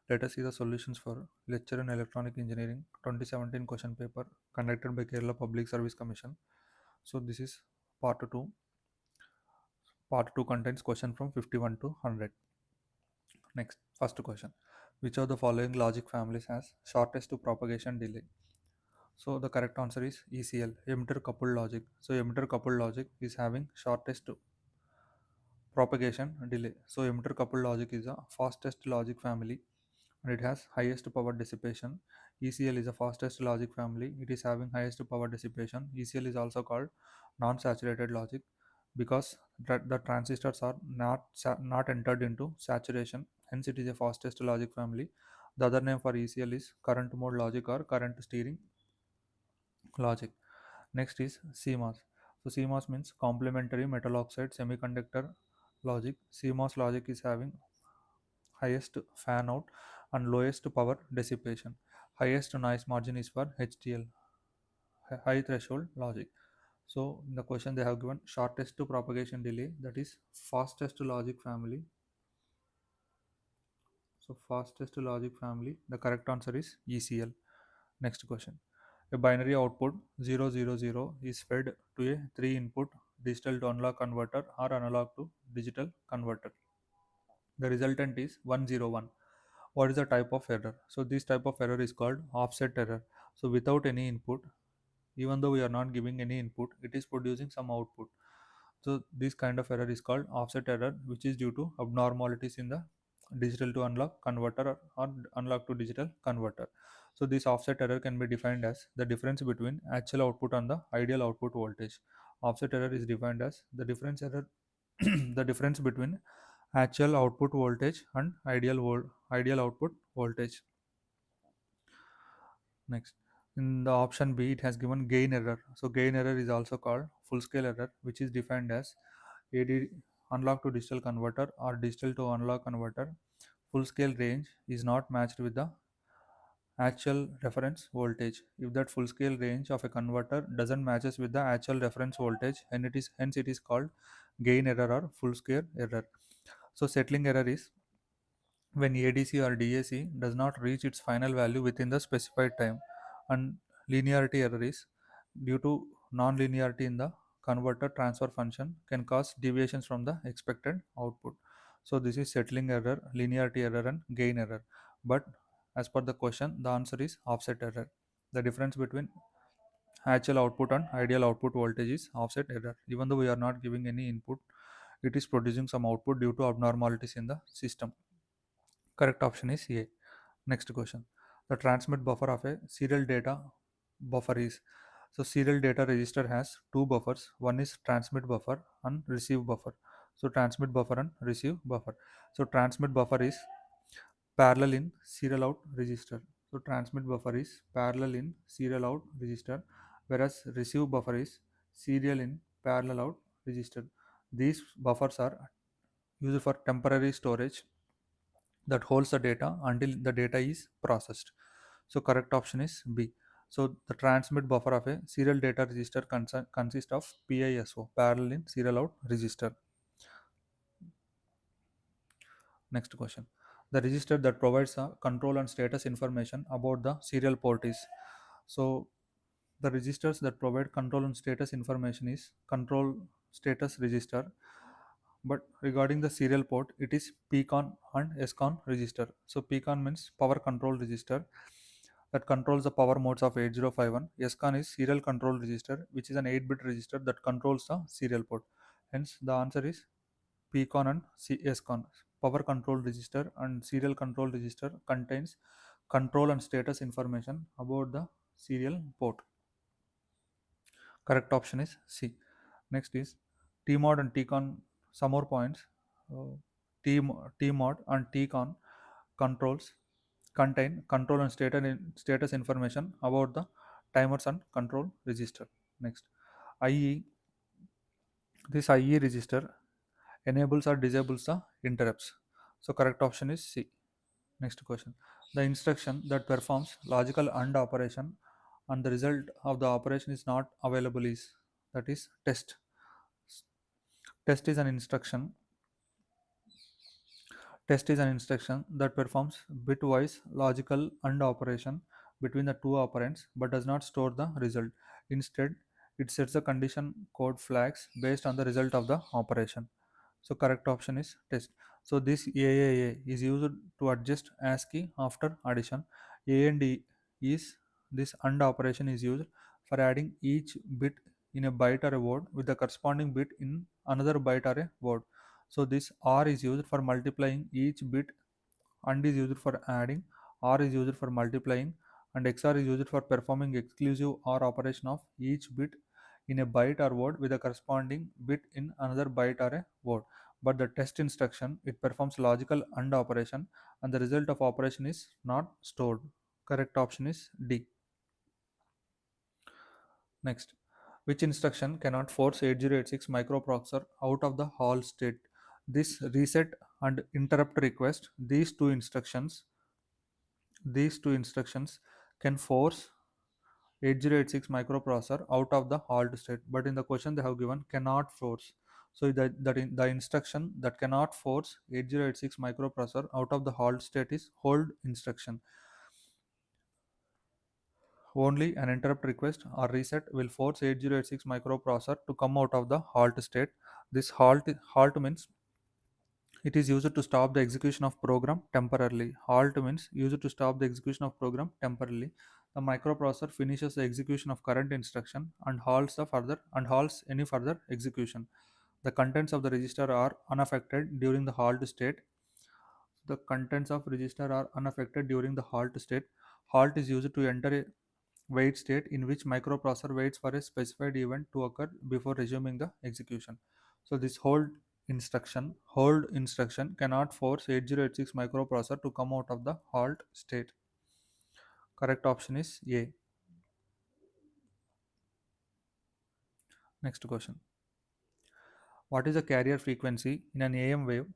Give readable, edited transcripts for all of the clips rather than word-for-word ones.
Let us see the solutions for lecture in electronic engineering 2017 question paper conducted by Kerala Public Service Commission. So this is part 2. Part 2 contains question from 51 to 100. Next, first question. Which of the following logic families has shortest to propagation delay? So the correct answer is ECL, emitter coupled logic. So emitter coupled logic is having shortest to propagation delay. So emitter coupled logic is the fastest logic family and it has highest power dissipation. ECL is the fastest logic family. It is having highest power dissipation. ECL is also called non-saturated logic because the transistors are not entered into saturation. Hence, it is the fastest logic family. The other name for ECL is current mode logic or current steering logic. Next is CMOS. So CMOS means complementary metal oxide semiconductor logic. CMOS logic is having highest fan out and lowest power dissipation. Highest noise margin is for HTL, high threshold logic. So in the question they have given shortest to propagation delay, that is fastest logic family. So fastest logic family, the correct answer is ECL. Next question. A binary output 000 is fed to a 3 input digital to analog converter or analog to digital converter. The resultant is 101. What is the type of error? So this type of error is called offset error. So without any input, even though we are not giving any input, it is producing some output. So this kind of error is called offset error, which is due to abnormalities in the digital to analog converter or analog to digital converter. So this offset error can be defined as the difference between actual output and the ideal output voltage. Offset error is defined as the difference error the difference between actual output voltage and ideal output voltage. Next, in the option B, it has given gain error. So gain error is also called full scale error, which is defined as AD analog to digital converter or digital to analog converter. Full scale range is not matched with the actual reference voltage. If that full scale range of a converter doesn't matches with the actual reference voltage, and it is hence it is called gain error or full scale error. So settling error is when ADC or DAC does not reach its final value within the specified time, and linearity error is due to non-linearity in the converter transfer function can cause deviations from the expected output. So this is settling error, linearity error and gain error. But as per the question, the answer is offset error. The difference between actual output and ideal output voltage is offset error. Even though we are not giving any input, it is producing some output due to abnormalities in the system. Correct option is A. Next question. The transmit buffer of a serial data buffer is, so serial data register has two buffers. One is transmit buffer and receive buffer. So transmit buffer and receive buffer. So transmit buffer is parallel in serial out register. So transmit buffer is parallel in serial out register, whereas receive buffer is serial in parallel out register. These buffers are used for temporary storage that holds the data until the data is processed. So correct option is B. So the transmit buffer of a serial data register consists of PISO, parallel in serial out register. Next question. The register that provides a control and status information about the serial port is. So the registers that provide control and status information is control status register. But regarding the serial port, it is PCON and SCON register. So PCON means power control register that controls the power modes of 8051. SCON is serial control register, which is an 8-bit register that controls the serial port. Hence, the answer is PCON and SCON. Power control register and serial control register contains control and status information about the serial port. Correct option is C. Next is TMOD and TCON. Some more points. Uh, TMOD and TCON controls contain control and status information about the timers and control register. Next, IE. This IE register enables or disables the interrupts. So correct option is C. Next question. The instruction that performs logical AND operation and the result of the operation is not available is, that is test. Test is an instruction Test is an instruction that performs bitwise logical AND operation between the two operands but does not store the result. Instead, it sets the condition code flags based on the result of the operation. So correct option is test. So this AAA is used to adjust ASCII after addition. A and E is this AND operation is used for adding each bit in a byte or a word with the corresponding bit in another byte or a word. So this OR is used for multiplying each bit, AND is used for adding, OR is used for multiplying, and XOR is used for performing exclusive OR operation of each bit in a byte or word with a corresponding bit in another byte or a word. But the test instruction, it performs logical AND operation and the result of operation is not stored. Correct option is D. Next, which instruction cannot force 8086 microprocessor out of the Hall state? This reset and interrupt request, these two instructions can force 8086 microprocessor out of the halt state, but in the question they have given cannot force. So the instruction that cannot force 8086 microprocessor out of the halt state is hold instruction. Only an interrupt request or reset will force 8086 microprocessor to come out of the halt state. This halt means it is used to stop the execution of program temporarily. Halt means used to stop the execution of program temporarily. The microprocessor finishes the execution of current instruction and halts any further execution. The contents of the register are unaffected during the halt state. The contents of register are unaffected during the halt state. Halt is used to enter a wait state in which microprocessor waits for a specified event to occur before resuming the execution. So this hold instruction cannot force 8086 microprocessor to come out of the halt state. Correct option is A. Next question. What is the carrier frequency in an AM wave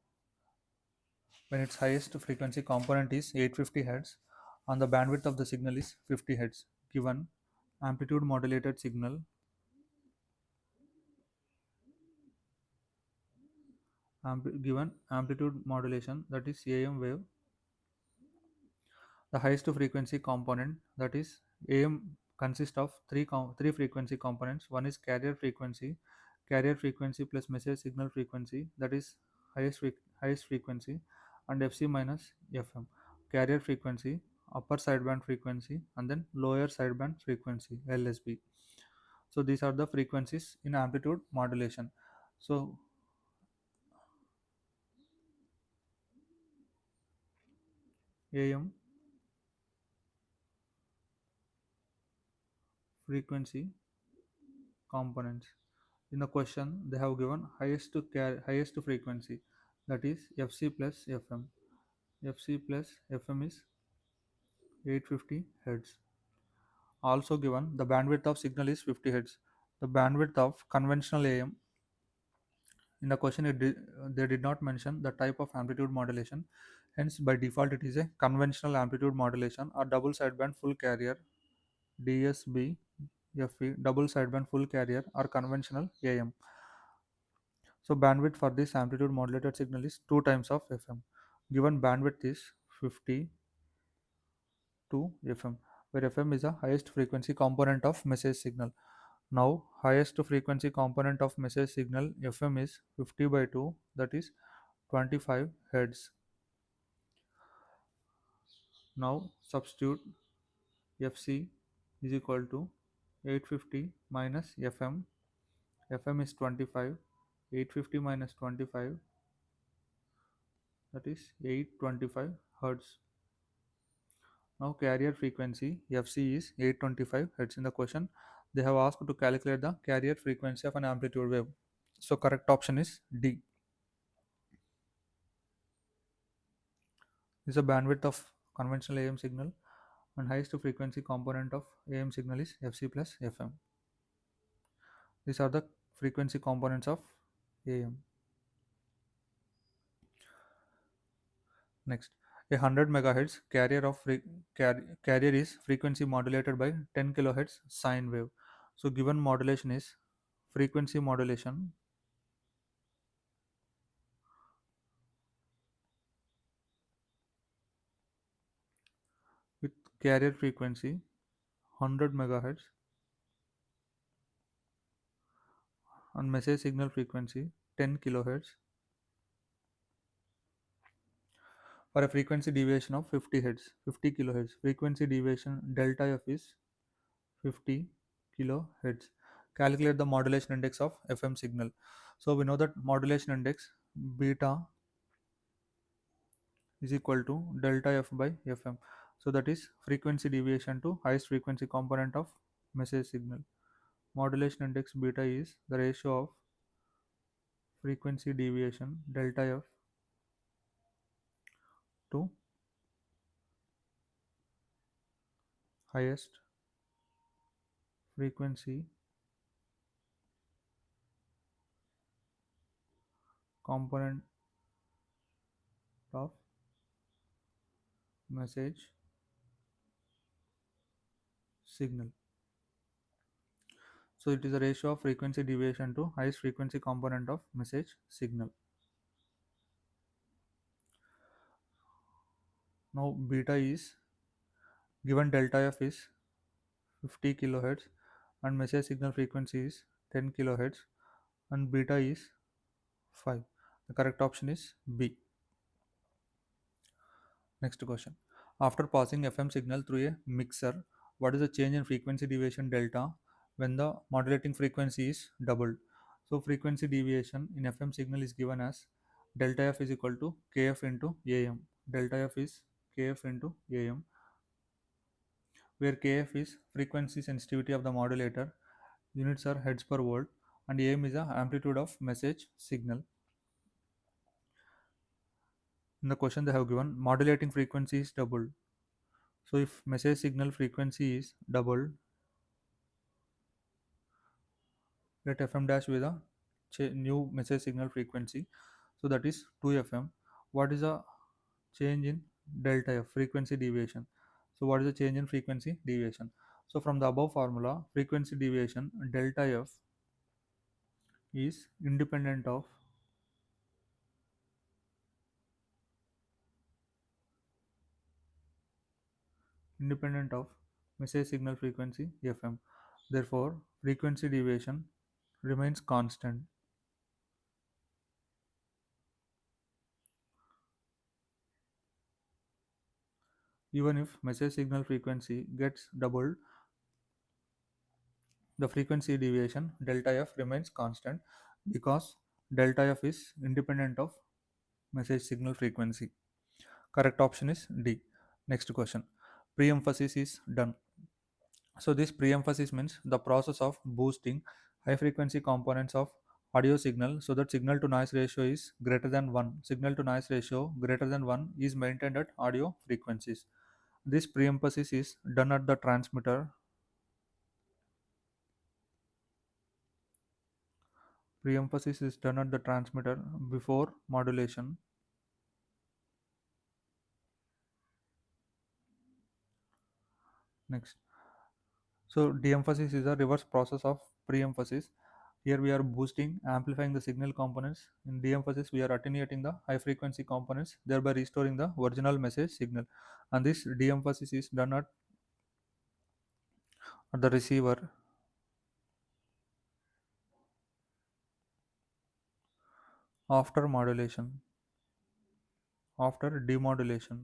when its highest frequency component is 850 Hz and the bandwidth of the signal is 50 Hz? Given amplitude modulated signal, given amplitude modulation, that is AM wave, the highest frequency component, that is AM, consists of three frequency components. One is carrier frequency plus message signal frequency, that is highest frequency, and FC minus FM. Carrier frequency, upper sideband frequency, and then lower sideband frequency, LSB. So these are the frequencies in amplitude modulation. So AM frequency components. In the question, they have given highest frequency, that is FC plus FM. FC plus FM is 850 Hz. Also given the bandwidth of signal is 50 Hz. The bandwidth of conventional AM, in the question they did not mention the type of amplitude modulation. Hence, by default, it is a conventional amplitude modulation or double sideband full carrier DSB FE, double sideband full carrier or conventional AM. So bandwidth for this amplitude modulated signal is 2 times of FM. Given bandwidth is 50 to FM, where FM is the highest frequency component of message signal. Now highest frequency component of message signal FM is 50 by 2, that is 25 Hz. Now substitute FC is equal to 850 minus FM. FM is 25. 850 minus 25, that is 825 Hz. Now carrier frequency Fc is 825 Hz. In the question, they have asked to calculate the carrier frequency of an amplitude wave. So correct option is D. This is the bandwidth of conventional AM signal and highest frequency component of AM signal is Fc plus Fm. These are the frequency components of AM. Next, a 100 MHz carrier is frequency modulated by 10 kHz sine wave. So given modulation is frequency modulation carrier frequency 100 megahertz, and message signal frequency 10 kilohertz for a frequency deviation of 50 hertz, 50 kilohertz. Frequency deviation delta f is 50 kilohertz. Calculate the modulation index of FM signal. So we know that modulation index beta is equal to delta f by fm. So that is frequency deviation to highest frequency component of message signal. Modulation index beta is the ratio of frequency deviation delta f to highest frequency component of message signal. So it is a ratio of frequency deviation to highest frequency component of message signal. Now beta is given delta f is 50 kilohertz and message signal frequency is 10 kilohertz and beta is 5. The correct option is B. Next question. After passing FM signal through a mixer, what is the change in frequency deviation delta when the modulating frequency is doubled? So frequency deviation in FM signal is given as delta f is equal to kf into am. Delta f is kf into am, where kf is frequency sensitivity of the modulator, units are hertz per volt, and am is the amplitude of message signal. In the question they have given modulating frequency is doubled. So if message signal frequency is doubled, let fm dash with a new message signal frequency. So that is 2fm. What is the change in delta f frequency deviation? So what is the change in frequency deviation? So from the above formula, frequency deviation delta f is independent of message signal frequency fm. Therefore, frequency deviation remains constant even if message signal frequency gets doubled. The frequency deviation delta f remains constant because delta f is independent of message signal frequency. Correct option is D. Next question. Pre-emphasis is done. So this pre-emphasis means the process of boosting high frequency components of audio signal so that signal to noise ratio is greater than 1. Signal to noise ratio greater than 1 is maintained at audio frequencies. This pre-emphasis is done at the transmitter. Pre-emphasis is done at the transmitter before modulation. Next. So de-emphasis is a reverse process of pre-emphasis. Here we are boosting, amplifying the signal components. In de-emphasis, we are attenuating the high frequency components, thereby restoring the original message signal. And this de-emphasis is done at the receiver after modulation, after demodulation.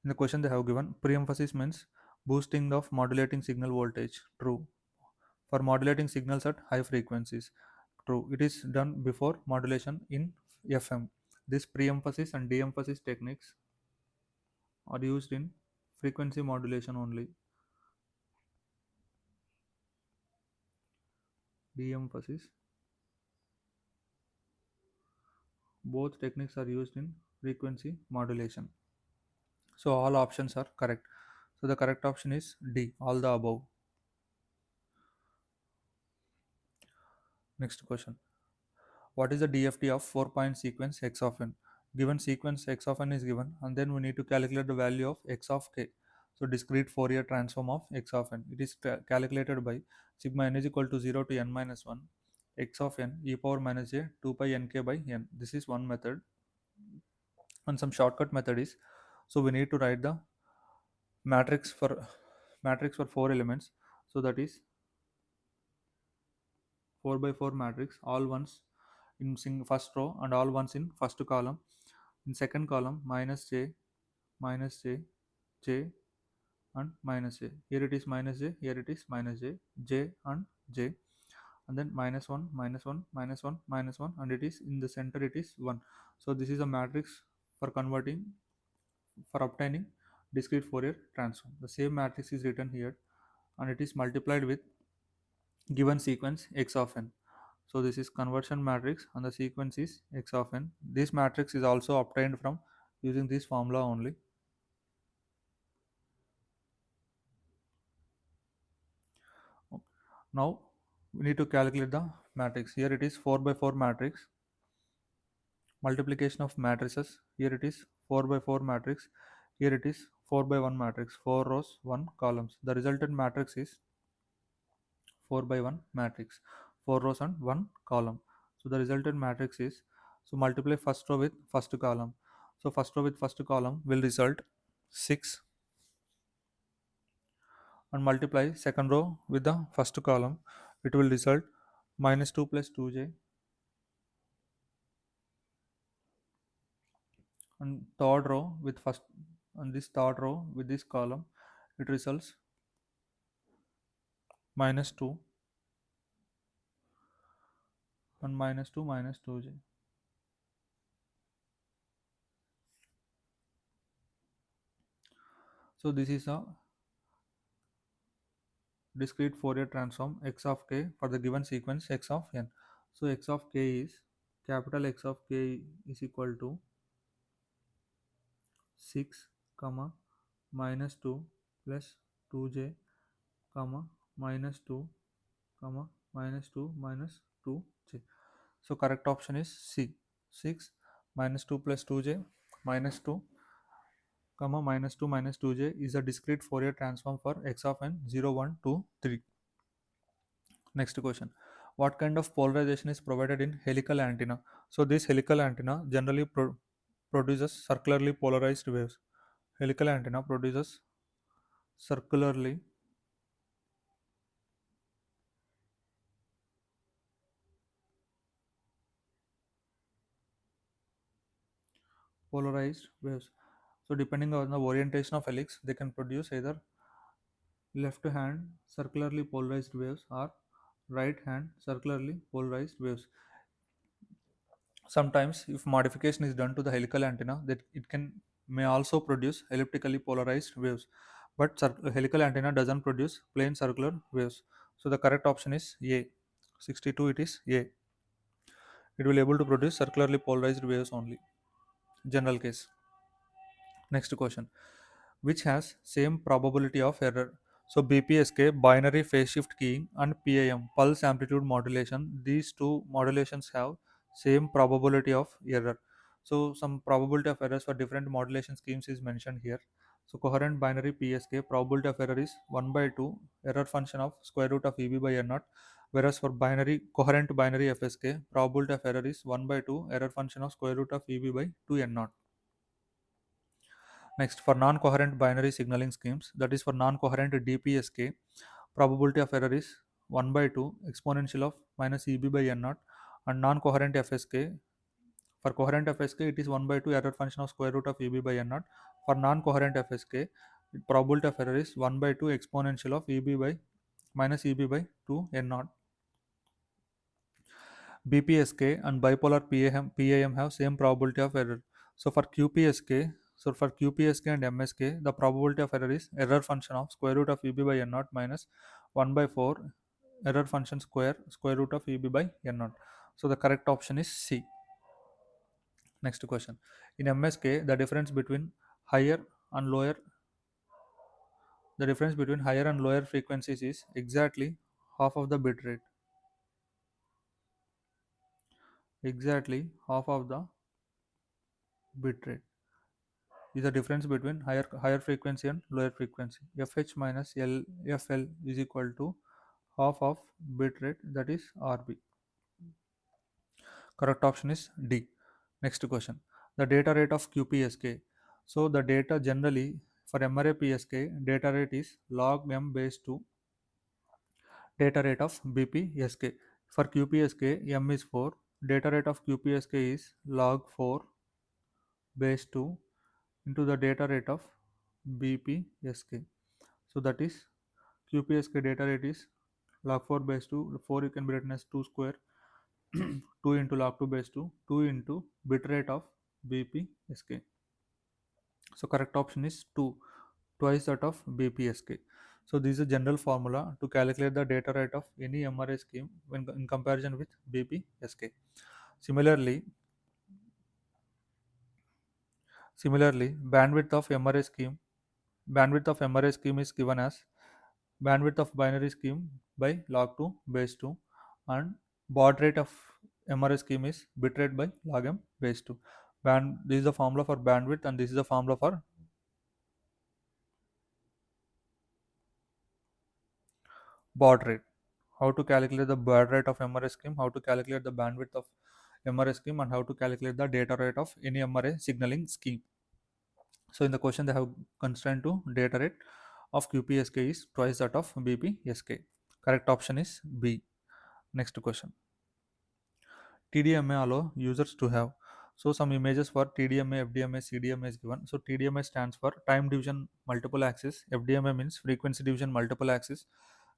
In the question they have given, pre-emphasis means boosting of modulating signal voltage. True. For modulating signals at high frequencies. True. It is done before modulation in FM. This pre-emphasis and de-emphasis techniques are used in frequency modulation only. De-emphasis. Both techniques are used in frequency modulation. So all options are correct. So the correct option is D, all the above. Next question. What is the DFT of 4-point sequence x of n? Given sequence x of n is given, and then we need to calculate the value of x of k. So discrete Fourier transform of x of n. It is calculated by sigma n is equal to 0 to n minus 1 x of n e power minus j 2 pi nk by n. This is one method. And some shortcut method is, so we need to write the matrix for four elements. So that is 4 by 4 matrix, all ones in first row and all ones in first column. In second column, minus j, j and minus j. Here it is minus j, here it is minus j, j and j, and then minus 1, minus 1, minus 1, minus 1, and it is in the center, it is 1. So this is a matrix for converting, for obtaining discrete Fourier transform. The same matrix is written here, and it is multiplied with given sequence x of n. So this is conversion matrix and the sequence is x of n. This matrix is also obtained from using this formula only. Now we need to calculate the matrix. Here it is 4 by 4 matrix, multiplication of matrices. Here it is 4 by 4 matrix, here it is 4 by 1 matrix, 4 rows 1 columns. The resultant matrix is 4 by 1 matrix, 4 rows and 1 column. So the resultant matrix is, so multiply first row with first column. So first row with first column will result 6, and multiply second row with the first column, it will result minus 2 plus 2j, and third row with first, and this third row with this column, it results minus 2 and minus 2 minus 2j. So this is a discrete Fourier transform x of k for the given sequence x of n. So x of k is, capital X of k is equal to 6 comma minus 2 plus 2j comma minus 2 comma minus 2 minus 2j. So correct option is C. 6 minus 2 plus 2j minus 2 comma minus 2 minus 2j is a discrete Fourier transform for x of n 0, 1, 2, 3. Next question. What kind of polarization is provided in helical antenna? So this helical antenna generally produces circularly polarized waves. Helical antenna produces circularly polarized waves. So depending on the orientation of helix, they can produce either left hand circularly polarized waves or right hand circularly polarized waves. Sometimes if modification is done to the helical antenna, that it can may also produce elliptically polarized waves, but helical antenna doesn't produce plain circular waves. So the correct option is A. 62, it is A. It will able to produce circularly polarized waves only. General case. Next question. Which has same probability of error? So BPSK, binary phase shift keying, and PAM, pulse amplitude modulation, these two modulations have same probability of error. So some probability of errors for different modulation schemes is mentioned here. So coherent binary PSK, probability of error is 1 by 2, error function of square root of EB by N naught, whereas for binary coherent binary FSK, probability of error is 1 by 2, error function of square root of EB by 2 N naught. Next, for non-coherent binary signaling schemes, that is for non-coherent DPSK, probability of error is 1 by 2 exponential of minus EB by N naught, and non-coherent FSK, for coherent FSK it is 1 by 2 error function of square root of EB by N naught. For non-coherent FSK, probability of error is 1 by 2 exponential of EB by minus EB by 2 N naught. BPSK and bipolar PAM have same probability of error. So for QPSK, and MSK, the probability of error is error function of square root of EB by N naught minus 1 by 4 error function square root of EB by N naught. So the correct option is C. Next question. In MSK, higher and lower the difference between higher and lower frequencies is exactly half of the bit rate. Exactly half of the bit rate is the difference between higher frequency and lower frequency. FH minus FL is equal to half of bit rate, that is RB. Correct option is D. Next question. The data rate of QPSK. So the data generally for MRA PSK data rate is log m base 2 data rate of BPSK. For QPSK, m is 4. Data rate of QPSK is log 4 base 2 into the data rate of BPSK. So that is QPSK data rate is log 4 base 2. 4 can be written as 2 square 2 into log 2 base 2 2 into bit rate of BPSK. So correct option is 2, twice that of BPSK. So this is a general formula to calculate the data rate of any MRA scheme when in comparison with BPSK. Similarly, similarly, bandwidth of MRA scheme is given as bandwidth of binary scheme by log 2 base 2, and baud rate of MRA scheme is bit rate by log m base 2. This is the formula for bandwidth and this is the formula for baud rate. How to calculate the baud rate of MRA scheme, how to calculate the bandwidth of MRA scheme, and how to calculate the data rate of any MRA signaling scheme. So in the question they have constrained to data rate of QPSK is twice that of BPSK. Correct option is B. Next question. TDMA allow users to have. So some images for TDMA, FDMA, CDMA is given. So TDMA stands for time division multiple axis. FDMA means frequency division multiple axis.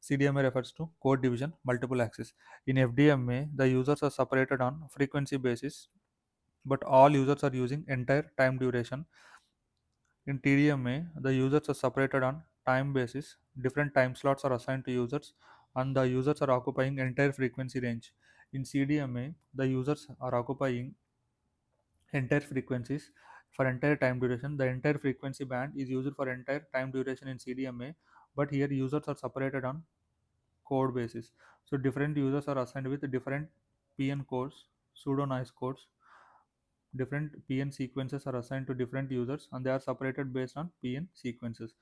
CDMA refers to code division multiple axis. In FDMA, the users are separated on frequency basis, but all users are using entire time duration. In TDMA, the users are separated on time basis. Different time slots are assigned to users, and the users are occupying entire frequency range. In CDMA, the users are occupying entire frequencies for entire time duration. The entire frequency band is used for entire time duration in CDMA, but here users are separated on code basis. So different users are assigned with different PN codes, pseudo noise codes. Different PN sequences are assigned to different users and they are separated based on PN sequences.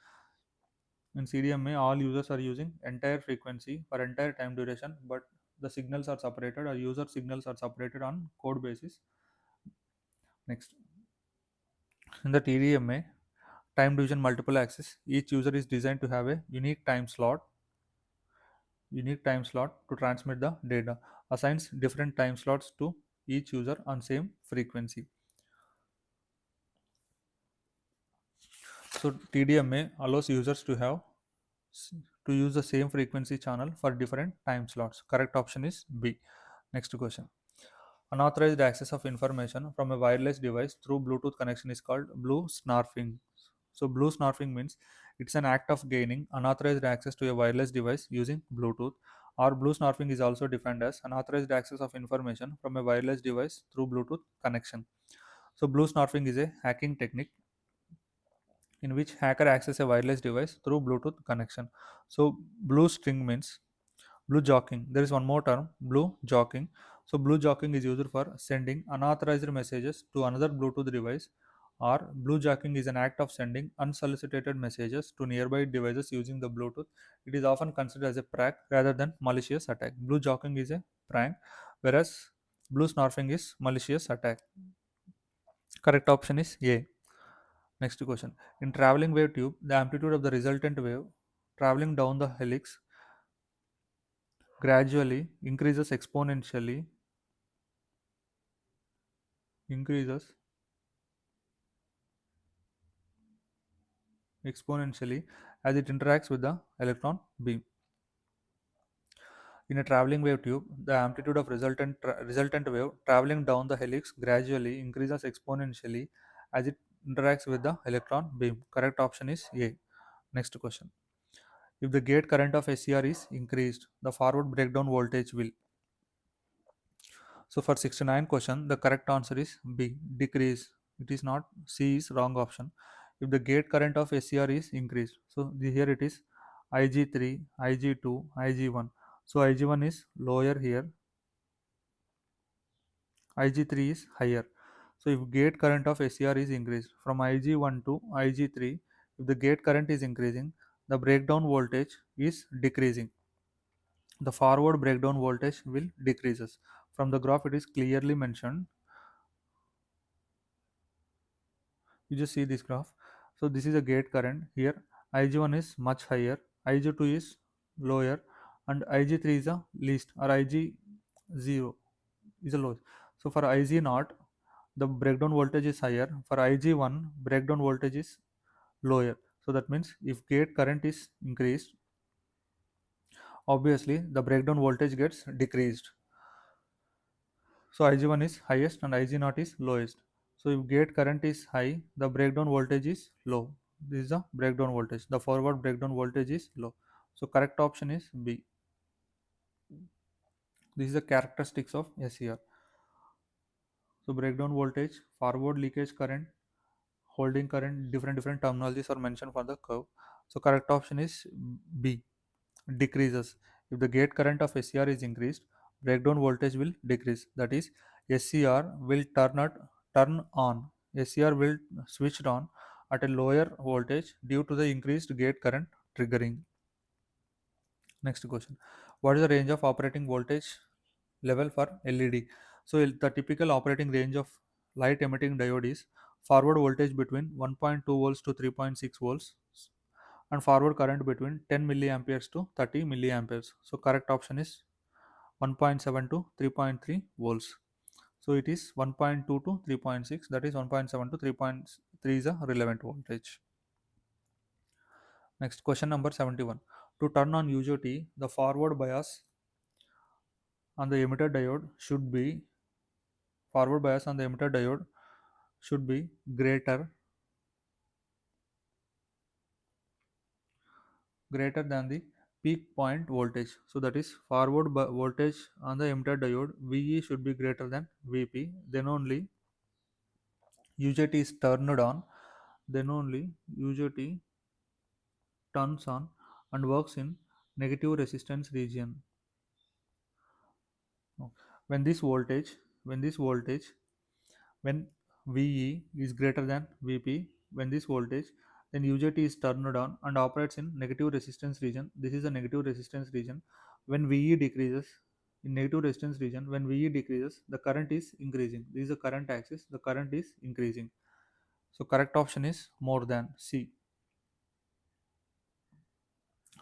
In CDMA, all users are using entire frequency for entire time duration, but the signals are separated or user signals are separated on code basis. Next, in the TDMA, time division multiple axis, each user is designed to have a unique time slot to transmit the data, assigns different time slots to each user on same frequency. So TDMA allows users to have to use the same frequency channel for different time slots. Correct option is B. Next question. Unauthorized access of information from a wireless device through Bluetooth connection is called blue snarfing. So blue snarfing means it's an act of gaining unauthorized access to a wireless device using Bluetooth. Or blue snarfing is also defined as unauthorized access of information from a wireless device through Bluetooth connection. So blue snarfing is a hacking technique in which hacker access a wireless device through Bluetooth connection. So blue string means blue jocking. There is one more term, blue jocking. So blue jocking is used for sending unauthorized messages to another Bluetooth device, or blue jocking is an act of sending unsolicited messages to nearby devices using the Bluetooth. It is often considered as a prank rather than malicious attack. Blue jocking is a prank, whereas blue snarfing is malicious attack. Correct option is A. Next question. In traveling wave tube, the amplitude of the resultant wave traveling down the helix gradually increases exponentially as it interacts with the electron beam. In a traveling wave tube, the amplitude of resultant wave traveling down the helix gradually increases exponentially as it interacts with the electron beam. Correct option is A. Next question. If the gate current of SCR is increased, the forward breakdown voltage will. So for 69 question, the correct answer is B, decrease. It is not. C is wrong option. If the gate current of SCR is increased, so here it is Ig3, Ig2, Ig1. So Ig1 is lower here, Ig3 is higher. So if gate current of SCR is increased from Ig1 to Ig3, if the gate current is increasing, the breakdown voltage is decreasing. The forward breakdown voltage will decreases. From the graph, it is clearly mentioned. You just see this graph. So this is a gate current. Here Ig1 is much higher, Ig2 is lower, and Ig3 is a least, or Ig0 is a lowest. So for Ig0, the breakdown voltage is higher. For Ig1, breakdown voltage is lower. So that means if gate current is increased, obviously the breakdown voltage gets decreased. So Ig1 is highest and Ig0 is lowest. So if gate current is high, the breakdown voltage is low. This is the breakdown voltage. The forward breakdown voltage is low. So correct option is B. This is the characteristics of SCR. So breakdown voltage, forward leakage current, holding current, different terminologies are mentioned for the curve. So correct option is B, decreases. If the gate current of SCR is increased, breakdown voltage will decrease. That is, SCR will turn on. SCR will switched on at a lower voltage due to the increased gate current triggering. Next question. What is the range of operating voltage level for LED? So the typical operating range of light emitting diode is forward voltage between 1.2 volts to 3.6 volts, and forward current between 10 milliamperes to 30 milliamperes. So correct option is 1.7 to 3.3 volts. So it is 1.2 to 3.6, that is 1.7 to 3.3 is a relevant voltage. Next question number 71. To turn on UJT, the forward bias on the emitter diode should be forward bias on the emitter diode should be greater than the peak point voltage. So that is forward voltage on the emitter diode VE should be greater than VP. Then only UJT is turned on. Then only UJT turns on and works in negative resistance region. No. When this voltage, when this voltage, when VE is greater than VP, when this voltage, then UJT is turned on and operates in negative resistance region. This is a negative resistance region. When VE decreases, in negative resistance region, when VE decreases, the current is increasing. This is the current axis, the current is increasing. So correct option is more than, C.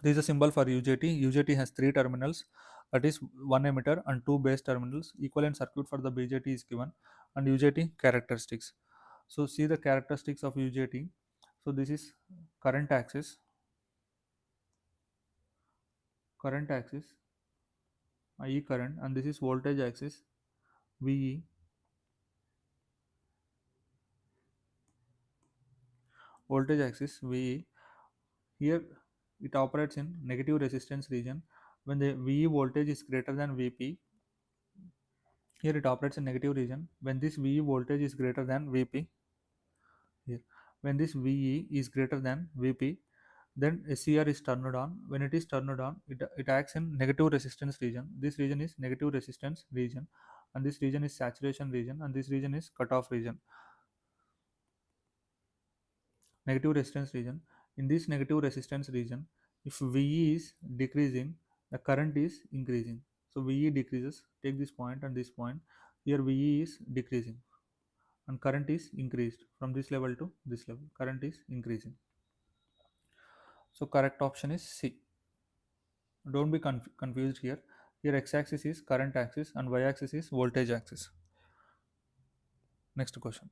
This is a symbol for UJT. UJT has three terminals, that is one emitter and two base terminals. Equivalent circuit for the BJT is given, and UJT characteristics. So see the characteristics of UJT. So this is current axis, IE current, and this is voltage axis, VE, voltage axis, VE. Here it operates in negative resistance region. When the VE voltage is greater than VP, here it operates in negative region. When this VE voltage is greater than VP, here, when this VE is greater than VP, then SCR is turned on. When it is turned on, it acts in negative resistance region. This region is negative resistance region, and this region is saturation region, and this region is cutoff region. Negative resistance region. In this negative resistance region, if VE is decreasing, the current is increasing. So VE decreases, take this point and this point. Here VE is decreasing and current is increased from this level to this level. Current is increasing. So correct option is C. Don't be confused here. Here x-axis is current axis and y-axis is voltage axis. Next question.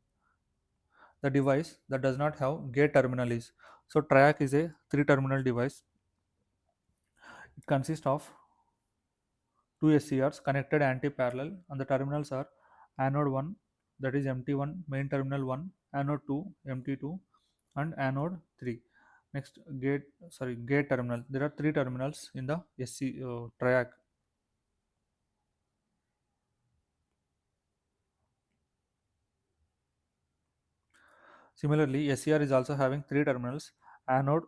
The device that does not have gate terminal is. So triac is a three terminal device. It consists of two SCRs connected anti-parallel, and the terminals are anode 1, that is MT1, main terminal 1, anode 2, MT2, and anode 3. Next, gate terminal. There are three terminals in the triac. Similarly, SCR is also having three terminals: anode,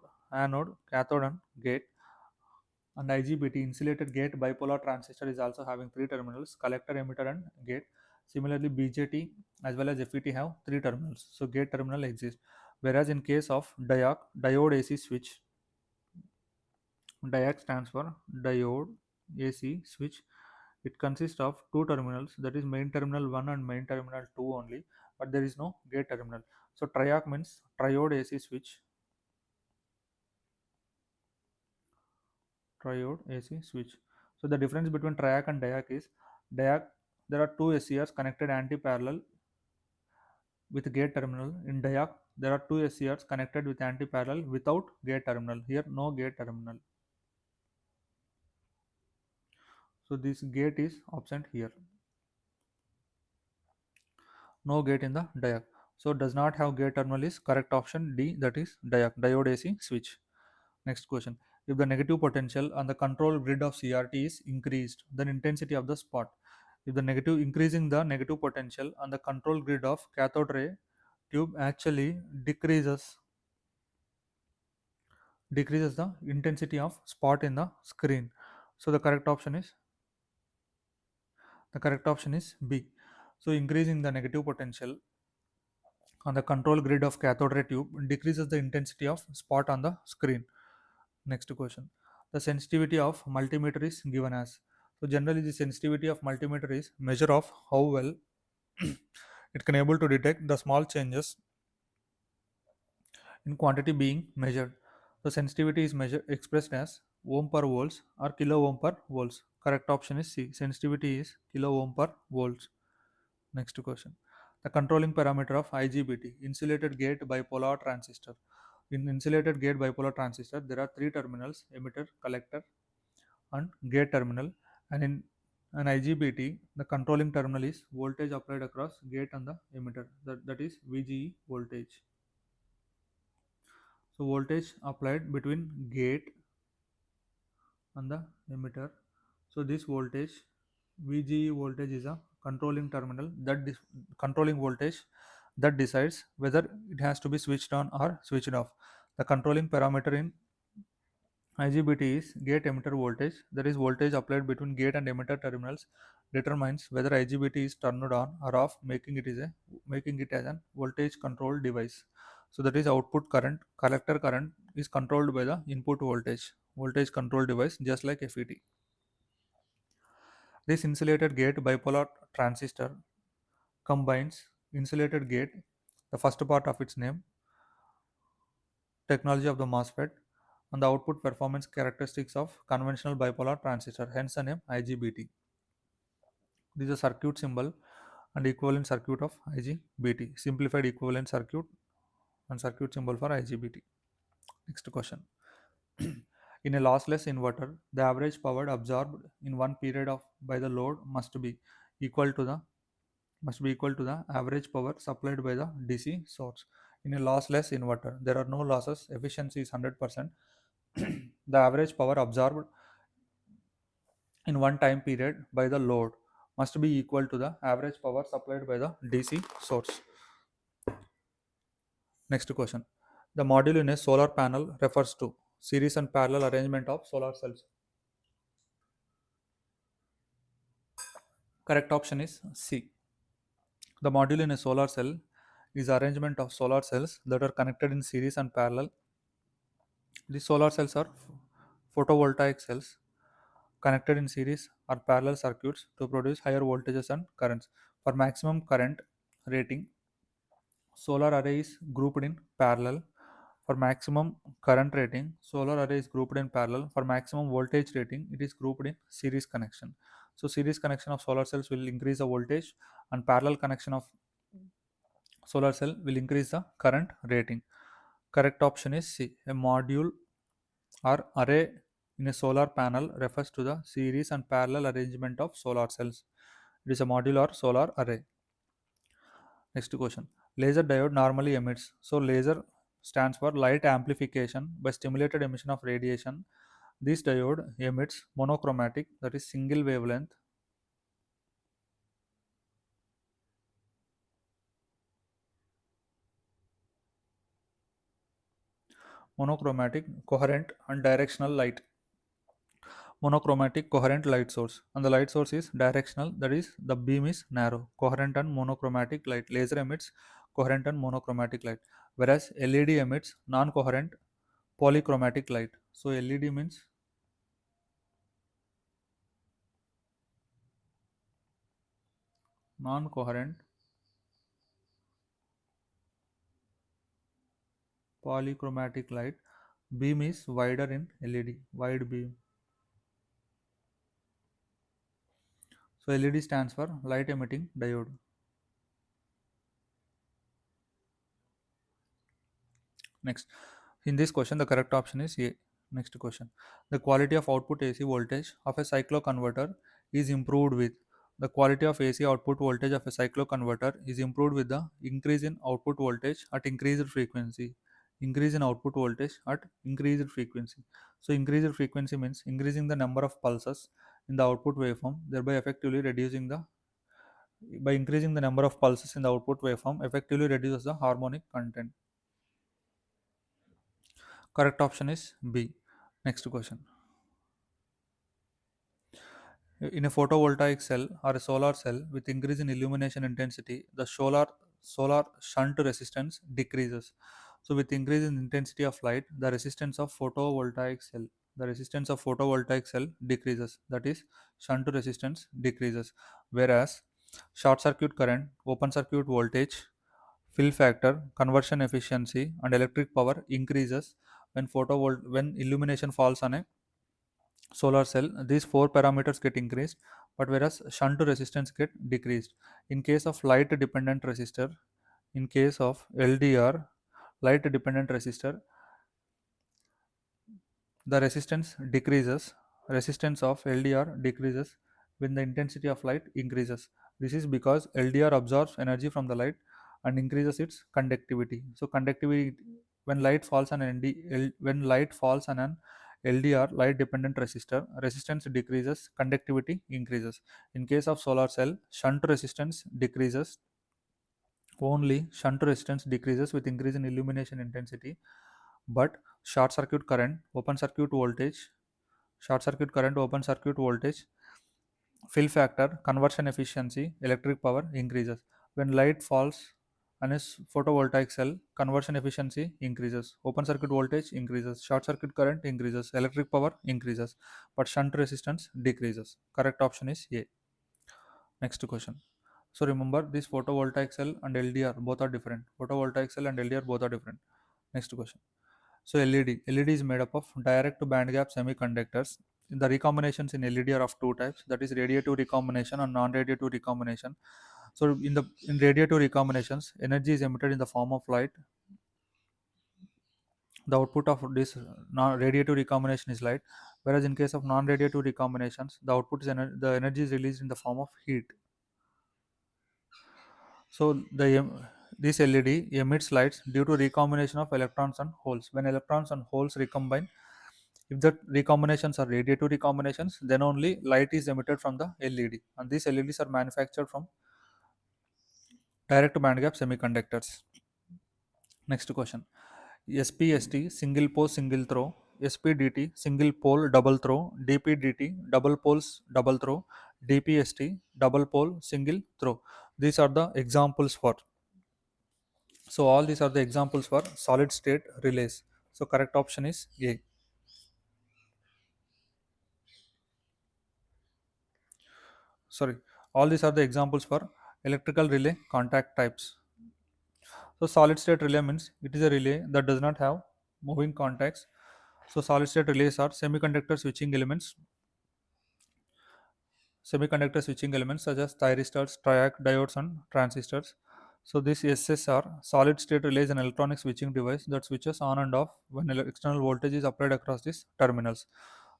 cathode, and gate. And IGBT, insulated gate bipolar transistor, is also having three terminals: collector, emitter, and gate. Similarly, BJT as well as FET have three terminals. So gate terminal exists. Whereas in case of diode AC switch, diac stands for diode AC switch. It consists of two terminals, that is main terminal 1 and main terminal 2 only. but there is no gate terminal. So triac means triode AC switch. Triode AC switch. So the difference between triac and diac is diac there are two SCRs connected anti-parallel with gate terminal. In diac there are two SCRs connected with anti-parallel without gate terminal. Here no gate terminal. So this gate is absent here. No gate in the diac. So does not have gate terminal is correct option D, that is diac, diode AC switch. Next question. If the negative potential on the control grid of CRT is increased, then intensity of the spot. If the negative increasing the negative potential on the control grid of cathode ray tube actually decreases the intensity of spot in the screen. So the correct option is B. So increasing the negative potential on the control grid of cathode ray tube decreases the intensity of spot on the screen. Next question. The sensitivity of multimeter is given as. So generally the sensitivity of multimeter is measure of how well it can able to detect the small changes in quantity being measured. The sensitivity is measured expressed as ohm per volts or kilo ohm per volts. Correct option is C. Sensitivity is kilo ohm per volts. Next question. The controlling parameter of IGBT, insulated gate bipolar transistor. In insulated gate bipolar transistor, there are three terminals: emitter, collector, and gate terminal. And in an IGBT, the controlling terminal is voltage applied across gate and the emitter. That is VGE voltage. So voltage applied between gate and the emitter. So this voltage VGE voltage is a controlling terminal controlling voltage that decides whether it has to be switched on or switched off. The controlling parameter in IGBT is gate emitter voltage, that is voltage applied between gate and emitter terminals determines whether IGBT is turned on or off, making it as an voltage control device. So that is output current, collector current is controlled by the input voltage control device, just like FET. This insulated gate bipolar transistor combines insulated gate, the first part of its name, technology of the MOSFET, and the output performance characteristics of conventional bipolar transistor, hence the name IGBT. This is a circuit symbol and equivalent circuit of IGBT, simplified equivalent circuit and circuit symbol for IGBT. Next question. In a lossless inverter, the average power absorbed in one period of by the load equal to the equal to the average power supplied by the DC source. In a lossless inverter, there are no losses, efficiency is 100%. The average power absorbed in one time period by the load must be equal to the average power supplied by the DC source. Next question. The module in a solar panel refers to series and parallel arrangement of solar cells. Correct option is C. The module in a solar cell is arrangement of solar cells that are connected in series and parallel. The solar cells are photovoltaic cells connected in series or parallel circuits to produce higher voltages and currents. For maximum current rating, solar array is grouped in parallel. For maximum current rating, solar array is grouped in parallel. For maximum voltage rating, it is grouped in series connection. So series connection of solar cells will increase the voltage, and parallel connection of solar cell will increase the current rating. Correct option is C. A module or array in a solar panel refers to the series and parallel arrangement of solar cells. It is a module or solar array. Next question. Laser diode normally emits. So laser stands for light amplification by stimulated emission of radiation. This diode emits monochromatic, that is single wavelength, monochromatic, coherent and directional light. Monochromatic coherent light source, and the light source is directional, that is the beam is narrow. Coherent and monochromatic light, laser emits coherent and monochromatic light, whereas LED emits non-coherent polychromatic light. So LED means non-coherent Polychromatic light. Beam is wider in LED. Wide beam. So LED stands for light emitting diode. Next, in this question, the correct option is A. Next question. The quality of output AC voltage of a cycloconverter is improved with the quality of AC output voltage of a cycloconverter is improved with the increase in output voltage at increased frequency. Increase in output voltage at increased frequency. So increased frequency means increasing the number of pulses in the output waveform, thereby effectively reducing the by increasing the number of pulses in the output waveform effectively reduces the harmonic content. Correct option is B. Next question. In a photovoltaic cell or a solar cell with increase in illumination intensity, the solar shunt resistance decreases. So with increase in intensity of light, the resistance of photovoltaic cell decreases. That is, shunt resistance decreases. Whereas short circuit current, open circuit voltage, fill factor, conversion efficiency, and electric power increases when illumination falls on a solar cell. These four parameters get increased, but whereas shunt resistance get decreased. In case of light dependent resistor, in case of LDR, light dependent resistor, the resistance of LDR decreases when the intensity of light increases. This is because LDR absorbs energy from the light and increases its conductivity. So conductivity, when light falls on when light falls on an LDR, light dependent resistor, resistance decreases, conductivity increases. In case of solar cell, shunt resistance decreases with increase in illumination intensity, but short circuit current, open circuit voltage, short circuit current, open circuit voltage, fill factor, conversion efficiency, electric power increases. When light falls on a photovoltaic cell, conversion efficiency increases, open circuit voltage increases, short circuit current increases, electric power increases, but shunt resistance decreases. Correct option is A. Next question. So remember, this photovoltaic cell and LDR both are different. Photovoltaic cell and LDR both are different. Next question. So LED is made up of direct to band gap semiconductors. The recombinations in LED are of two types, that is radiative recombination and non-radiative recombination. So in radiative recombinations, energy is emitted in the form of light. The output of this radiative recombination is light, whereas in case of non-radiative recombinations, the the energy is released in the form of heat. So this LED emits lights due to recombination of electrons and holes. When electrons and holes recombine, if the recombinations are radiative recombinations, then only light is emitted from the LED. And these LEDs are manufactured from direct to band gap semiconductors. Next question. SPST single pole single throw, SPDT single pole double throw, DPDT double poles double throw, DPST double pole single throw. These are the examples for. So all these are the examples for solid state relays. So correct option is A. Sorry, all these are the examples for electrical relay contact types. So solid state relay means it is a relay that does not have moving contacts. So solid state relays are semiconductor switching elements such as thyristors, triac, diodes, and transistors. So this SSR, solid state relay, is an electronic switching device that switches on and off when external voltage is applied across these terminals.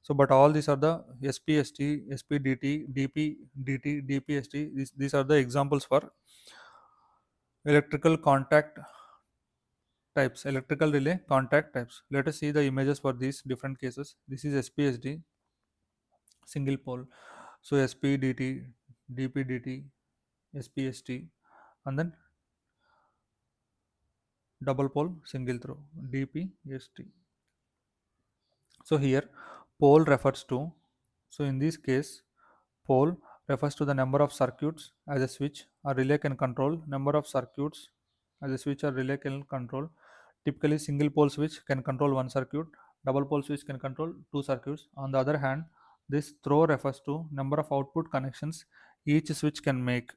So, but all these are the SPST, SPDT, DPDT, DPST. These are the examples for electrical contact types, electrical relay contact types. Let us see the images for these different cases. This is SPSD, single pole. So SPDT, DPDT, SPST, and then double pole single throw, DPST. So here pole refers to, so in this case pole refers to the number of circuits as a switch or relay can control. Number of circuits as a switch or relay can control. Typically single pole switch can control one circuit, double pole switch can control two circuits. On the other hand, this throw refers to number of output connections each switch can make.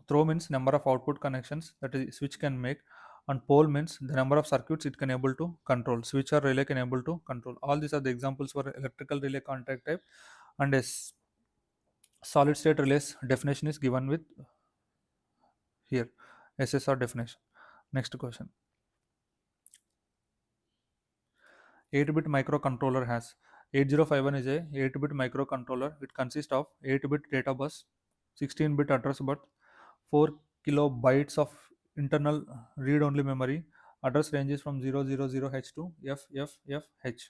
Throw means number of output connections that is switch can make. and pole means the number of circuits it can able to control. Switch or relay can able to control. All these are the examples for electrical relay contact type. And a solid state relays definition is given with here, SSR definition. Next question. 8-bit microcontroller has 8051 is a 8-bit microcontroller. It consists of 8-bit data bus, 16-bit address bus, 4 kilobytes of internal read-only memory. Address ranges from 000H to FFFH.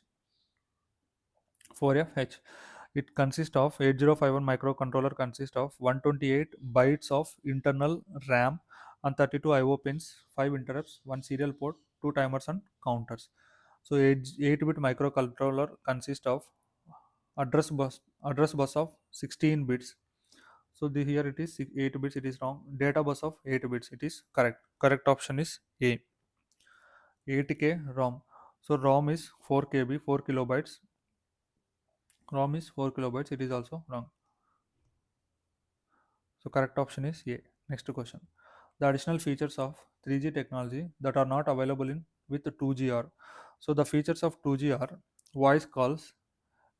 4FH. It consists of 8051 microcontroller consists of 128 bytes of internal RAM and 32 IO pins, 5 interrupts, 1 serial port, 2 timers and counters. So 8-bit microcontroller consists of address bus of 16 bits. So here it is 8 bits, it is wrong. Data bus of 8 bits, it is correct. Correct option is A. 8K ROM. So ROM is 4 KB, 4 kilobytes. ROM is 4 kilobytes, it is also wrong. So correct option is A. Next question. The additional features of 3G technology that are not available in with 2G are. So the features of 2G are voice calls.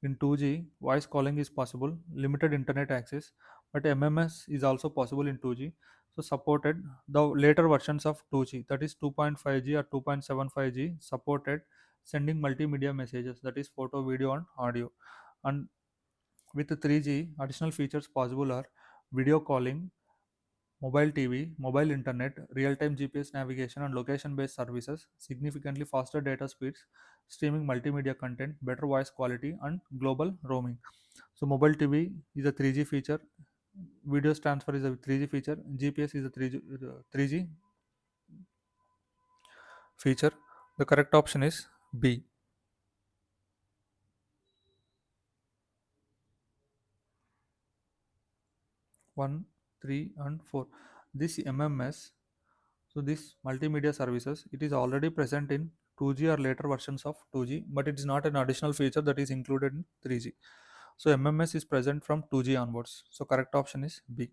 In 2G, voice calling is possible, limited internet access, but MMS is also possible in 2G. So supported the later versions of 2G, that is 2.5G or 2.75G, supported sending multimedia messages, that is photo, video, and audio. And with 3G, additional features possible are video calling, mobile TV, mobile internet, real-time GPS navigation and location-based services, significantly faster data speeds, streaming multimedia content, better voice quality, and global roaming. So mobile TV is a 3G feature, video transfer is a 3G feature, GPS is a 3G feature. The correct option is B. 1, 3, and 4. This MMS, so this multimedia services, it is already present in 2G or later versions of 2G, but it is not an additional feature that is included in 3G. So MMS is present from 2G onwards. So correct option is B.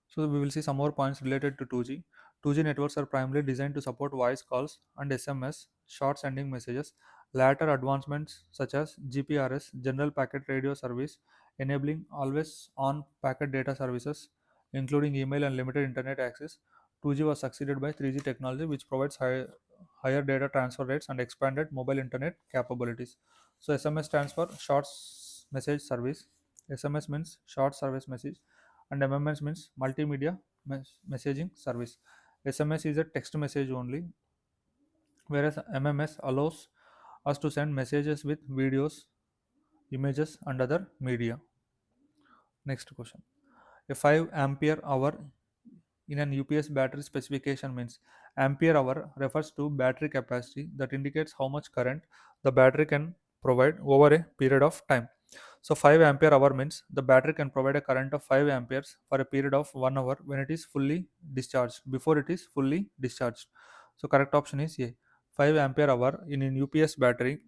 So we will see some more points related to 2G. 2G networks are primarily designed to support voice calls and SMS, short sending messages. Later advancements such as GPRS, General Packet Radio Service, enabling always on packet data services, including email and limited internet access. 2G was succeeded by 3G technology, which provides higher data transfer rates and expanded mobile internet capabilities. So SMS stands for short message service. SMS means short service message, and MMS means multimedia messaging service. SMS is a text message only, whereas MMS allows us to send messages with videos, images, and other media. Next question. A 5 ampere hour in an UPS battery specification means ampere hour refers to battery capacity that indicates how much current the battery can provide over a period of time. So 5 ampere hour means the battery can provide a current of 5 amperes for a period of 1 hour when it is fully discharged, before it is fully discharged. So correct option is A. 5 ampere hour in an UPS battery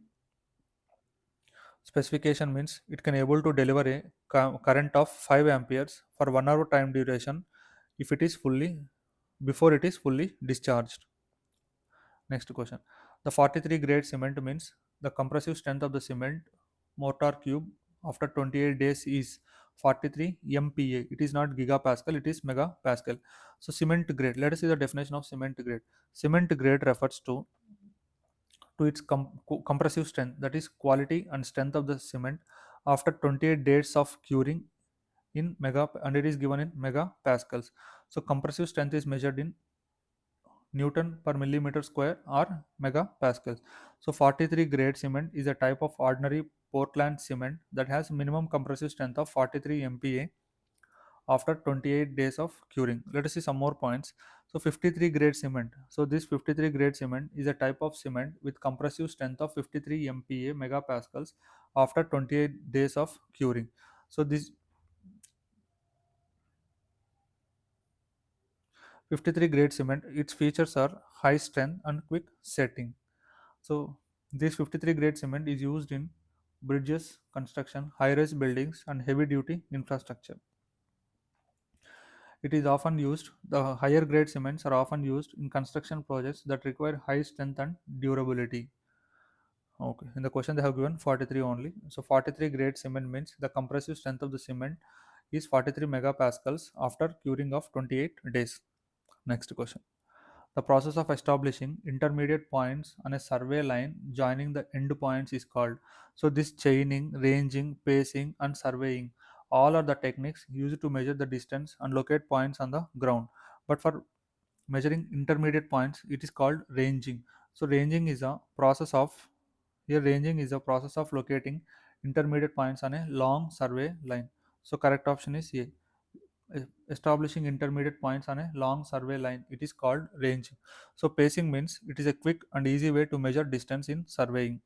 specification means it can able to deliver a current of 5 amperes for 1 hour time duration if it is fully before it is fully discharged. Next question. The 43 grade cement means the compressive strength of the cement mortar cube after 28 days is 43 MPa. It is not gigapascal, it is megapascal. So cement grade. Let us see the definition of cement grade. Cement grade refers to its compressive strength, that is quality and strength of the cement after 28 days of curing in mega, and it is given in megapascals. So compressive strength is measured in Newton per millimeter square or megapascals. So 43 grade cement is a type of ordinary Portland cement that has minimum compressive strength of 43 MPa after 28 days of curing. Let us see some more points. So 53 grade cement. So this 53 grade cement is a type of cement with compressive strength of 53 MPa megapascals after 28 days of curing. So this 53 grade cement, its features are high strength and quick setting. So this 53 grade cement is used in bridges construction, high-rise buildings, and heavy-duty infrastructure. It is often used, the higher grade cements are often used in construction projects that require high strength and durability. Okay, in the question they have given 43 only. So 43 grade cement means the compressive strength of the cement is 43 megapascals after curing of 28 days. Next question. The process of establishing intermediate points on a survey line joining the end points is called. So this chaining, ranging, pacing and surveying all are the techniques used to measure the distance and locate points on the ground. But for measuring intermediate points, it is called ranging. So ranging is a process of locating intermediate points on a long survey line. So correct option is A. Establishing intermediate points on a long survey line, it is called ranging. So pacing means it is a quick and easy way to measure distance in surveying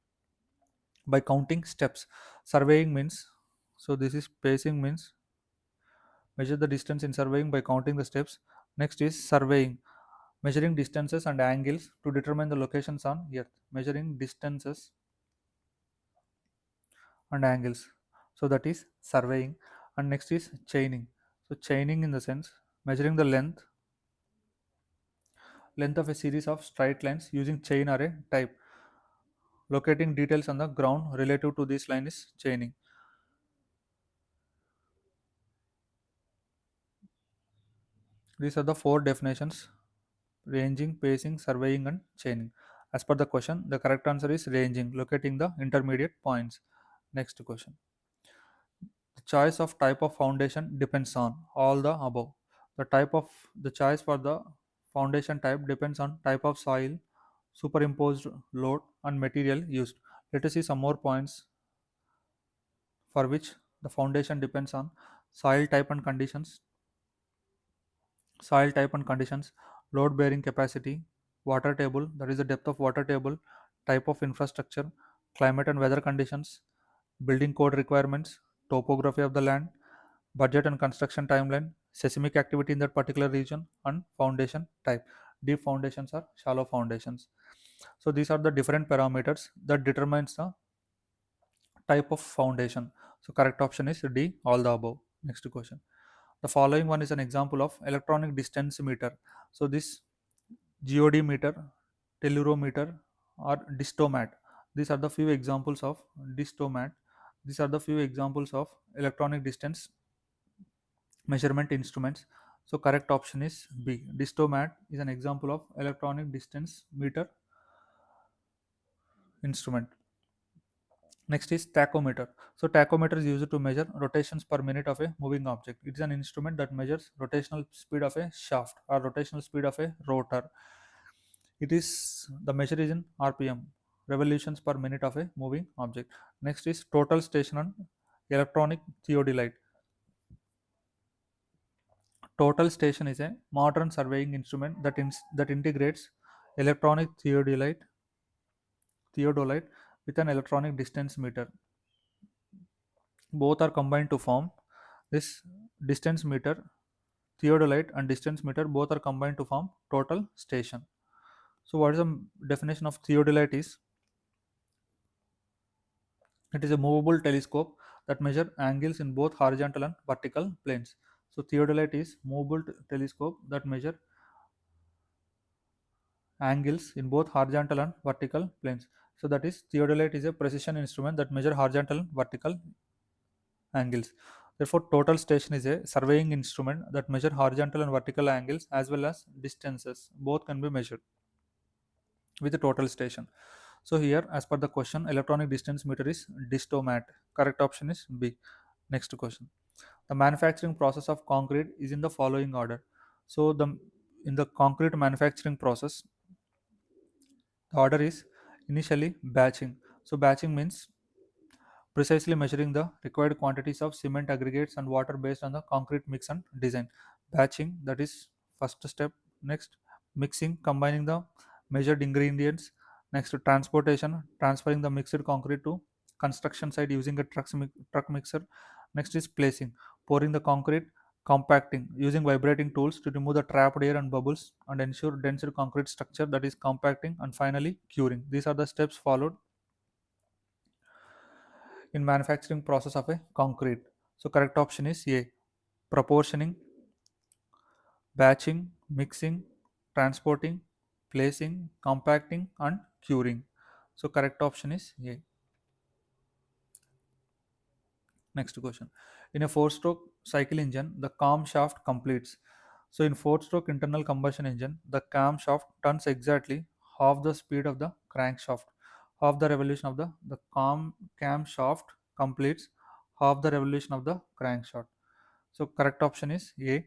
by counting steps. Surveying means, so this is pacing means measure the distance in surveying by counting the steps. Next is surveying, measuring distances and angles to determine the locations on earth. Measuring distances and angles, so that is surveying. And next is chaining. So chaining in the sense measuring the length of a series of straight lines using chain array type. Locating details on the ground relative to this line is chaining. These are the four definitions: ranging, pacing, surveying, and chaining. As per the question, the correct answer is ranging, locating the intermediate points. Next question. The choice of type of foundation depends on all the above. The choice for the foundation type depends on type of soil, superimposed load, and material used. Let us see some more points for which the foundation depends on soil type and conditions, load bearing capacity, water table, that is the depth of water table, type of infrastructure, climate and weather conditions, building code requirements, topography of the land, budget and construction timeline, seismic activity in that particular region, and foundation type. Deep foundations or shallow foundations. So these are the different parameters that determines the type of foundation. So correct option is D, all the above. Next question. The following one is an example of electronic distance meter. So this geode meter, tellurometer, or distomat. These are the few examples of distomat. These are the few examples of electronic distance measurement instruments. So correct option is B. Distomat is an example of electronic distance meter instrument. Next is tachometer. So tachometer is used to measure rotations per minute of a moving object. It is an instrument that measures rotational speed of a shaft or rotational speed of a rotor. It is the measure is in RPM, revolutions per minute of a moving object. Next is total station and electronic theodolite. Total station is a modern surveying instrument that integrates electronic theodolite with an electronic distance meter. Both are combined to form this distance meter. Theodolite and distance meter both are combined to form total station. So what is the definition of theodolite is? It is a movable telescope that measure angles in both horizontal and vertical planes. So theodolite is movable telescope that measure angles in both horizontal and vertical planes. So that is theodolite is a precision instrument that measure horizontal and vertical angles. Therefore, total station is a surveying instrument that measure horizontal and vertical angles as well as distances. Both can be measured with the total station. So here, as per the question, electronic distance meter is distomat. Correct option is B. Next question. The manufacturing process of concrete is in the following order. So the in the concrete manufacturing process, the order is initially batching. So batching means precisely measuring the required quantities of cement aggregates and water based on the concrete mix and design. Batching, that is first step. Next, mixing, combining the measured ingredients. Next, transportation, transferring the mixed concrete to construction site using a truck mixer. Next is placing, pouring the concrete, compacting, using vibrating tools to remove the trapped air and bubbles and ensure denser concrete structure, that is compacting, and finally curing. These are the steps followed in manufacturing process of a concrete. So correct option is A. Proportioning, batching, mixing, transporting, placing, compacting, and curing. So correct option is A. Next question. In a four-stroke cycle engine, the camshaft completes. So in four-stroke internal combustion engine, the camshaft turns exactly half the speed of the crankshaft. Half the revolution of the camshaft completes half the revolution of the crankshaft. So correct option is A.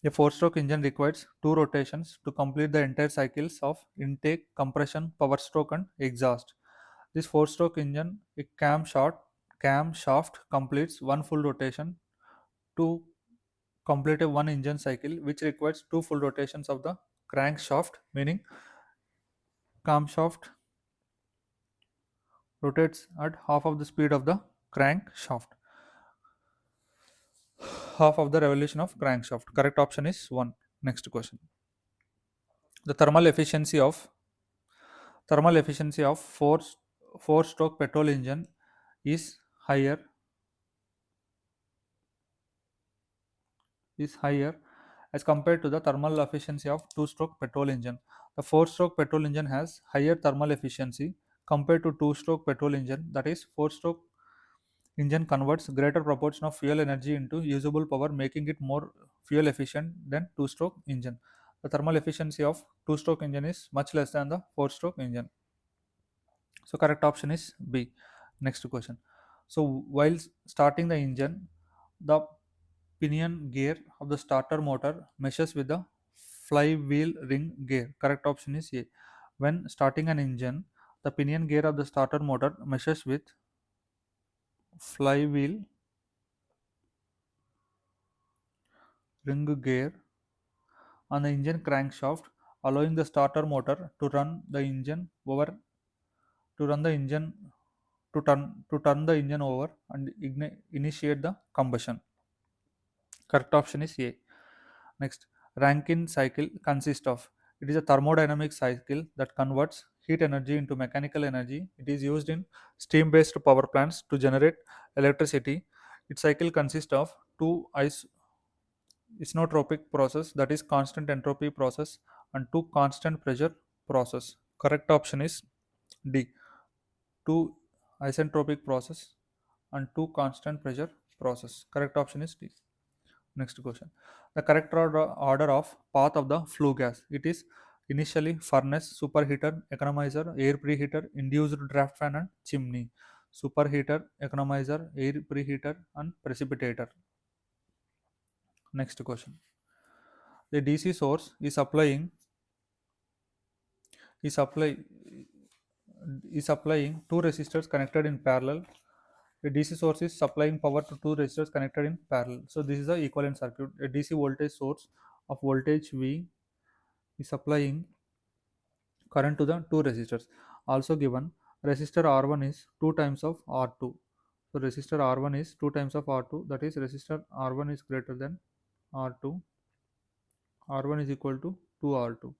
A four-stroke engine requires two rotations to complete the entire cycles of intake, compression, power stroke, and exhaust. This four-stroke engine, a camshaft completes one full rotation to complete a one engine cycle, which requires two full rotations of the crankshaft, meaning camshaft rotates at half of the speed of the crankshaft, half of the revolution of crankshaft. Correct option is 1. Next question. The thermal efficiency of four stroke petrol engine is higher higher as compared to the thermal efficiency of two stroke petrol engine. The four stroke petrol engine has higher thermal efficiency compared to two stroke petrol engine, that is four stroke engine converts greater proportion of fuel energy into usable power, making it more fuel efficient than two stroke engine. The thermal efficiency of two stroke engine is much less than the four stroke engine. So correct option is B. Next question. So while starting the engine, the pinion gear of the starter motor meshes with the flywheel ring gear. Correct option is A. When starting an engine, the pinion gear of the starter motor meshes with flywheel ring gear on the engine crankshaft, allowing the starter motor to run the engine over to run the engine to turn the engine over and initiate the combustion. Correct option is A. Next, Rankine cycle consists of, it is a thermodynamic cycle that converts heat energy into mechanical energy. It is used in steam based power plants to generate electricity. Its cycle consists of two isotropic process, that is constant entropy process, and two constant pressure process. Correct option is D. Two isentropic process and two constant pressure process. Correct option is D. Next question. The correct order of path of the flue gas. It is initially furnace, superheater, economizer, air preheater, induced draft fan, and chimney. Superheater, economizer, air preheater, and precipitator. Next question. The DC source is supply is supplying two resistors connected in parallel. A DC source is supplying power to two resistors connected in parallel. So this is the equivalent circuit. A DC voltage source of voltage V is supplying current to the two resistors. Also given, resistor R1 is 2 times of R2. So resistor R1 is 2 times of R2, that is resistor R1 is greater than R2. R1 is equal to 2R2.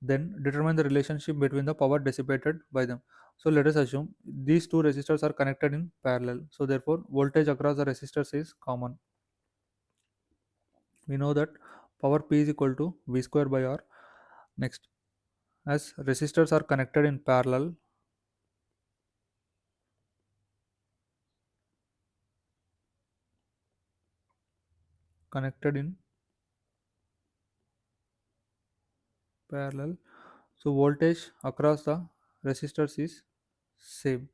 Then determine the relationship between the power dissipated by them. So let us assume these two resistors are connected in parallel. So therefore voltage across the resistors is common. We know that power P is equal to V square by R. Next, as resistors are connected in parallel, so voltage across the resistors is same.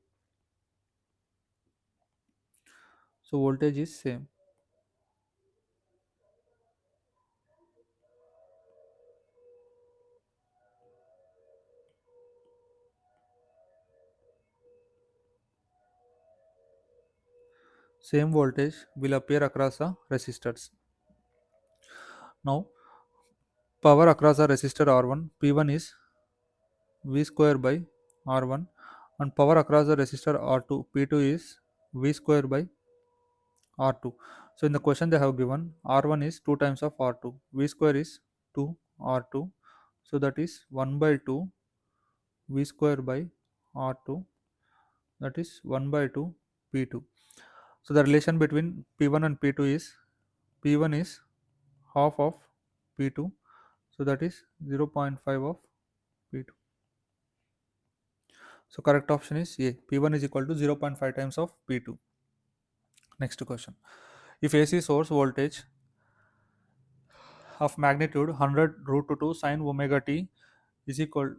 So voltage is same. Same voltage will appear across the resistors. Now power across the resistor R1 P1 is V square by R1, and power across the resistor R2 P2 is V square by R2. So in the question they have given R1 is 2 times of R2, V square is 2 R2, so that is 1 by 2 V square by R2, that is 1 by 2 P2. So the relation between P1 and P2 is P1 is half of P2. So that is 0.5 of P2. So correct option is A. P1 is equal to 0.5 times of P2. Next question. If AC source voltage of magnitude 100 root to 2 sine omega t is equal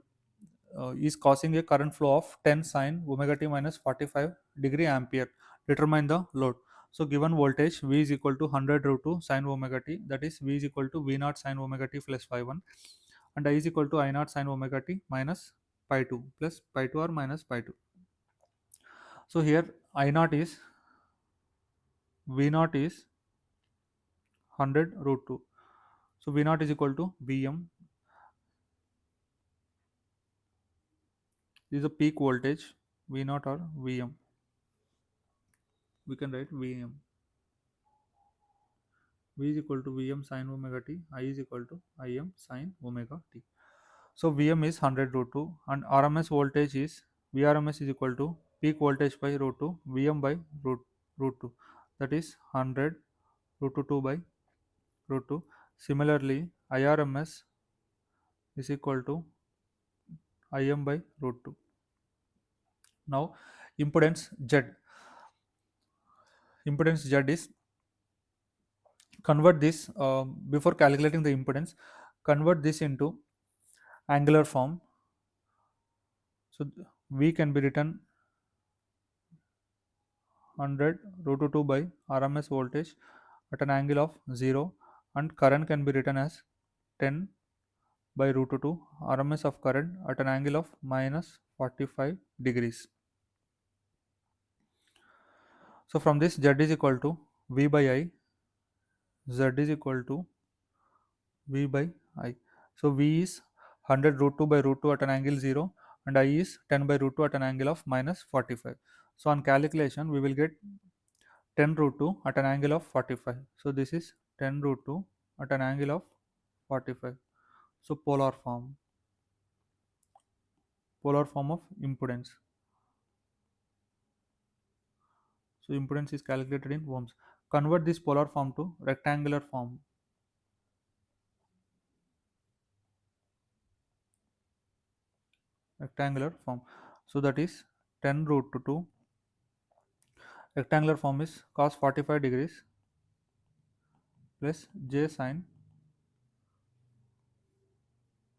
is causing a current flow of 10 sine omega t minus 45 degree ampere. Determine the load. So given voltage V is equal to 100 root 2 sine omega t, that is V is equal to V naught sine omega t plus phi 1, and I is equal to I naught sine omega t minus pi 2 plus pi 2 or minus pi 2. So here I naught is V naught is 100 root 2. So V naught is equal to Vm. This is a peak voltage V naught or Vm. We can write Vm. V is equal to Vm sin omega t. I is equal to Im sin omega t. So Vm is 100 root 2 and RMS voltage is Vrms is equal to peak voltage by root 2 Vm by root 2, that is 100 root 2 by root 2. Similarly IRMS is equal to Im by root 2. Now impedance Z. Impedance Z is convert this before calculating the impedance, convert this into angular form. So V can be written 100 root 2 by RMS voltage at an angle of 0, and current can be written as 10 by root 2 RMS of current at an angle of minus 45 degrees. So from this Z is equal to V by I, Z is equal to V by I. So V is 100 root 2 by root 2 at an angle 0 and I is 10 by root 2 at an angle of minus 45. So on calculation we will get 10 root 2 at an angle of 45. So this is 10 root 2 at an angle of 45. So polar form of impedance. So impedance is calculated in ohms. Convert this polar form to rectangular form. Rectangular form. So that is 10 root 2. Rectangular form is cos 45 degrees plus j sin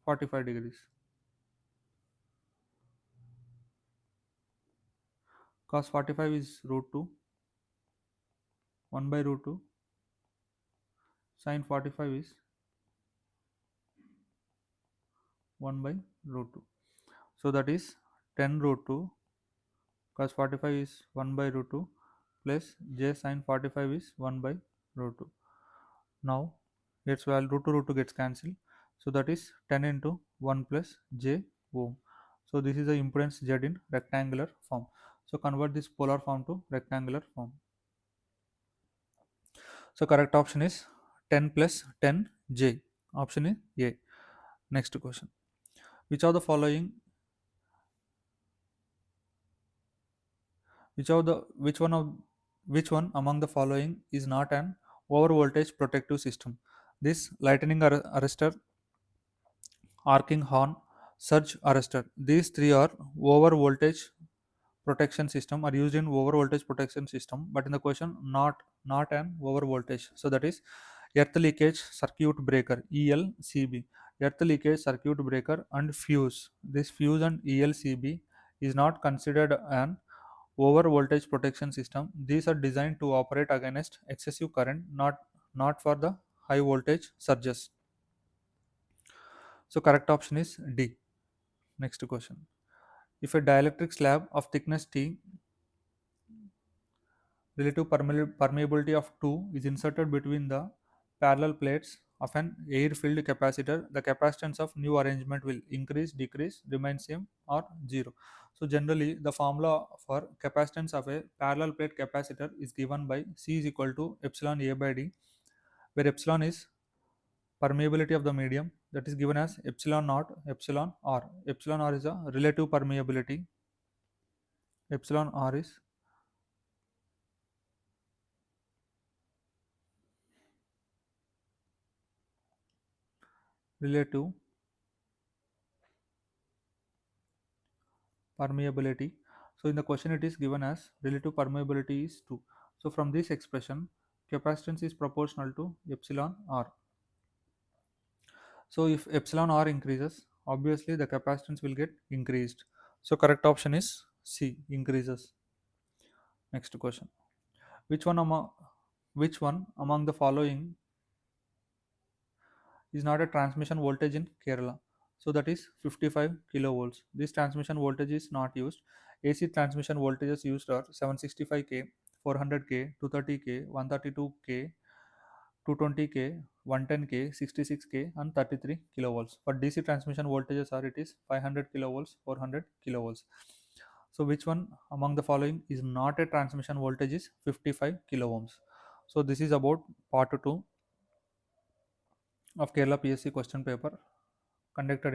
45 degrees. Cos 45 is root 2, 1 by root 2. Sin 45 is 1 by root 2. So that is 10 root 2 cos 45 is 1 by root 2 plus j sin 45 is 1 by root 2. Now its value root 2 gets cancelled. So that is 10 into 1 plus j ohm. So this is the impedance Z in rectangular form. So convert this polar form to rectangular form. So correct option is 10 plus 10 j. Option is A. Next question. Which of the following which one among the following is not an over voltage protective system? This lightning arrestor, arcing horn, surge arrestor. These three are over voltage protection system, are used in over voltage protection system, but in the question not an over voltage. So that is earth leakage circuit breaker, ELCB. Earth leakage circuit breaker and fuse. This fuse and ELCB is not considered an over voltage protection system. These are designed to operate against excessive current, not for the high voltage surges. So correct option is D. Next question. If a dielectric slab of thickness T, relative permeability of 2 is inserted between the parallel plates of an air-filled capacitor, the capacitance of new arrangement will increase, decrease, remain same, or 0. So generally the formula for capacitance of a parallel plate capacitor is given by C is equal to epsilon A by D, where epsilon is permeability of the medium, that is given as epsilon naught epsilon R. Epsilon R is a relative permeability. Epsilon R is relative permeability. So in the question it is given as relative permeability is 2. So from this expression, capacitance is proportional to epsilon r. So if epsilon r increases, obviously the capacitance will get increased. So correct option is C, increases. Next question. Which one among which one among the following is not a transmission voltage in Kerala? So that is 55 kilovolts. This transmission voltage is not used. AC transmission voltages used are 765 k, 400 k, 230 k, 132 k, 220 k, 110 k, 66 k, and 33 kilovolts. For DC transmission voltages are it is 500 kilovolts, 400 kilovolts. So which one among the following is not a transmission voltage is 55 kilo ohms? So this is about part 2 of Kerala PSC question paper conducted in